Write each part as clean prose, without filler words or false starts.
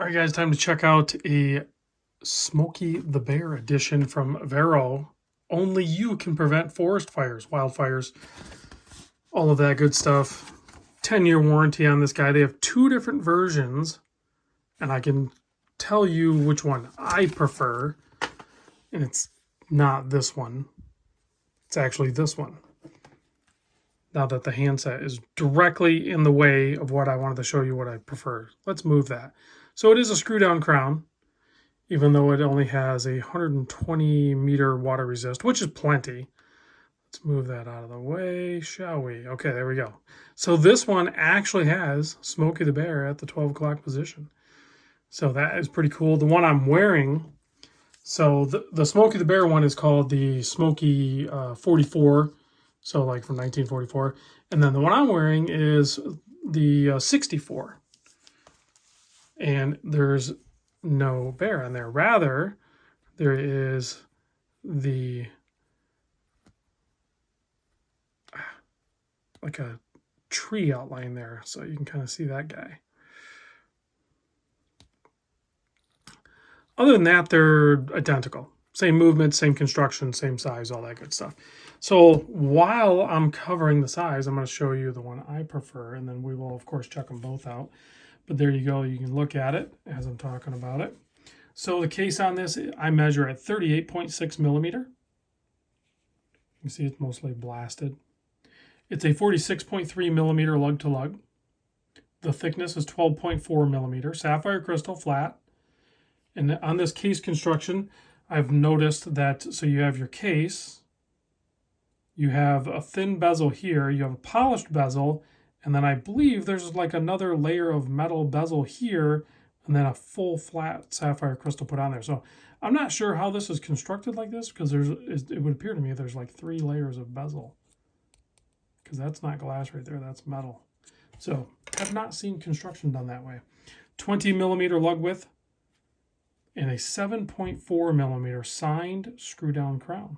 All right, guys, time to check out a Smokey the Bear edition from Vero. Only you can prevent forest fires, wildfires, all of that good stuff. 10-year warranty on this guy. They have two different versions, and I can tell you which one I prefer. And it's not this one. It's actually this one. Now that the handset is directly in the way of what I wanted to show you what I prefer. Let's move that. So it is a screw down crown, even though it only has a 120 meter water resist, which is plenty. Let's move that out of the way, shall we? Okay, there we go. So this one actually has Smokey the Bear at the 12 o'clock position. So that is pretty cool. The one I'm wearing, so the Smokey the Bear one is called the Smokey 44, so like from 1944. And then the one I'm wearing is the 64. And there's no bear on there. Rather, there is the like a tree outline there, so you can kind of see that guy. Other than that, they're identical. Same movement, same construction, same size, all that good stuff. So while I'm covering the size, I'm going to show you the one I prefer, and then we will, of course, check them both out. But there you go. You can look at it as I'm talking about it. So the case on this, I measure at 38.6 millimeter. You can see it's mostly blasted. It's a 46.3 millimeter lug to lug. The thickness is 12.4 millimeter. Sapphire crystal flat. And on this case construction, I've noticed that, so you have your case, you have a thin bezel here, you have a polished bezel, and then I believe there's like another layer of metal bezel here, and then a full flat sapphire crystal put on there. So I'm not sure how this is constructed like this, because it would appear to me there's like 3 layers of bezel. Because that's not glass right there, that's metal. So I've not seen construction done that way. 20 millimeter lug width, and a 7.4 millimeter signed screw down crown.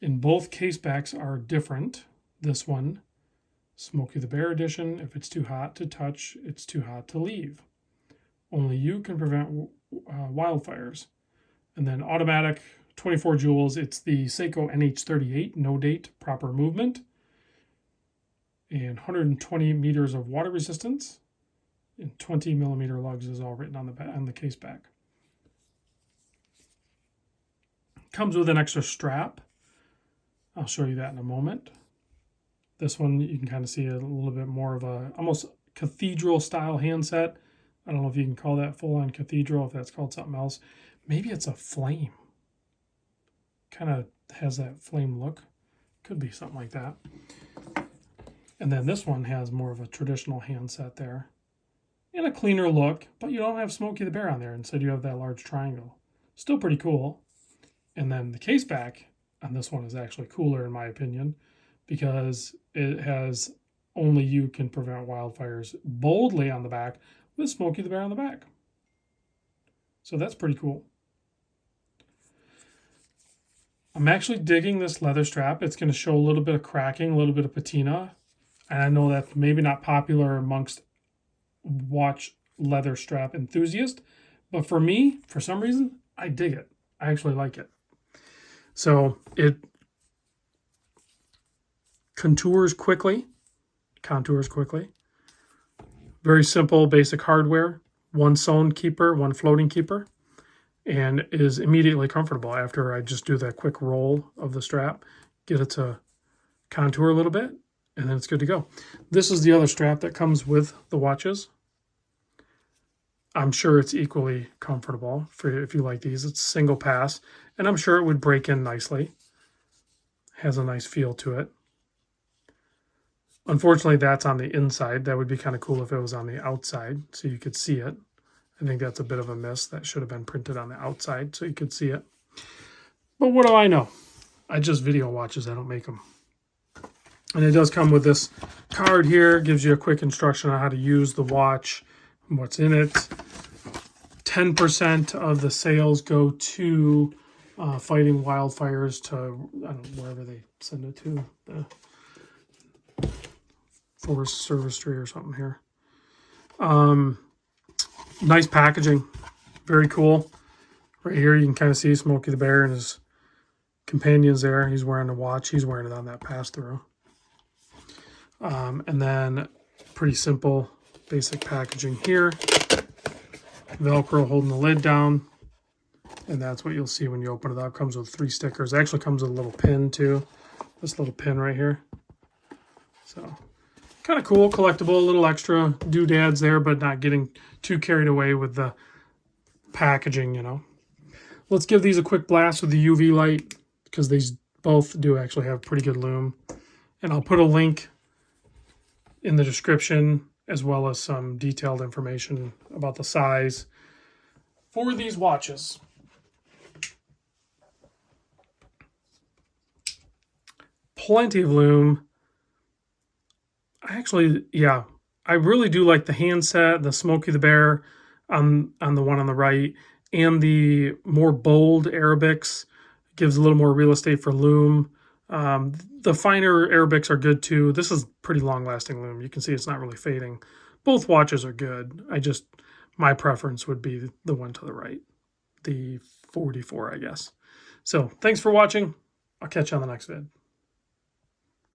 And both case backs are different. This one, Smokey the Bear edition, if it's too hot to touch, it's too hot to leave. Only you can prevent wildfires. And then automatic, 24 joules, it's the Seiko NH38, no date, proper movement. And 120 meters of water resistance. And 20 millimeter lugs is all written on the case back. Comes with an extra strap. I'll show you that in a moment. This one, you can kind of see a little bit more of a almost cathedral style handset. I don't know if you can call that full on cathedral, if that's called something else. Maybe it's a flame. Kind of has that flame look. Could be something like that. And then this one has more of a traditional handset there. And a cleaner look, but you don't have Smokey the Bear on there. Instead, you have that large triangle. Still pretty cool. And then the case back on this one is actually cooler, in my opinion, because it has only you can prevent wildfires boldly on the back with Smokey the Bear on the back. So that's pretty cool. I'm actually digging this leather strap. It's going to show a little bit of cracking, a little bit of patina. And I know that's maybe not popular amongst watch leather strap enthusiasts, but for me, for some reason, I dig it. I actually like it. So it contours quickly. Very simple, basic hardware. One sewn keeper, one floating keeper, and is immediately comfortable after I just do that quick roll of the strap, get it to contour a little bit, and then it's good to go. This is the other strap that comes with the watches. I'm sure it's equally comfortable for if you like these. It's single pass, and I'm sure it would break in nicely. Has a nice feel to it. Unfortunately, that's on the inside. That would be kind of cool if it was on the outside so you could see it. I think that's a bit of a miss. That should have been printed on the outside so you could see it. But what do I know? I just video watches. I don't make them. And it does come with this card here. Gives you a quick instruction on how to use the watch, what's in it. 10% of the sales go to fighting wildfires, to I don't know, wherever they send it to, the Forest Service Tree or something here. Nice packaging. Very cool. Right here you can kind of see Smokey the Bear and his companions there. He's wearing a watch. He's wearing it on that pass-through. And then pretty simple, basic packaging here. Velcro holding the lid down. And that's what you'll see when you open it up. It comes with 3 stickers. It actually comes with a little pin too. This little pin right here. So kind of cool, collectible, a little extra doodads there, but not getting too carried away with the packaging, you know. Let's give these a quick blast with the UV light because these both do actually have pretty good lume. And I'll put a link in the description as well as some detailed information about the size for these watches. Plenty of lume. I really do like the handset, the Smokey the Bear on the one on the right, and the more bold Arabics gives a little more real estate for lume. The finer Arabics are good too. This is pretty long-lasting lume. You can see it's not really fading. Both watches are good. My preference would be the one to the right, the 44, I guess. So thanks for watching. I'll catch you on the next vid.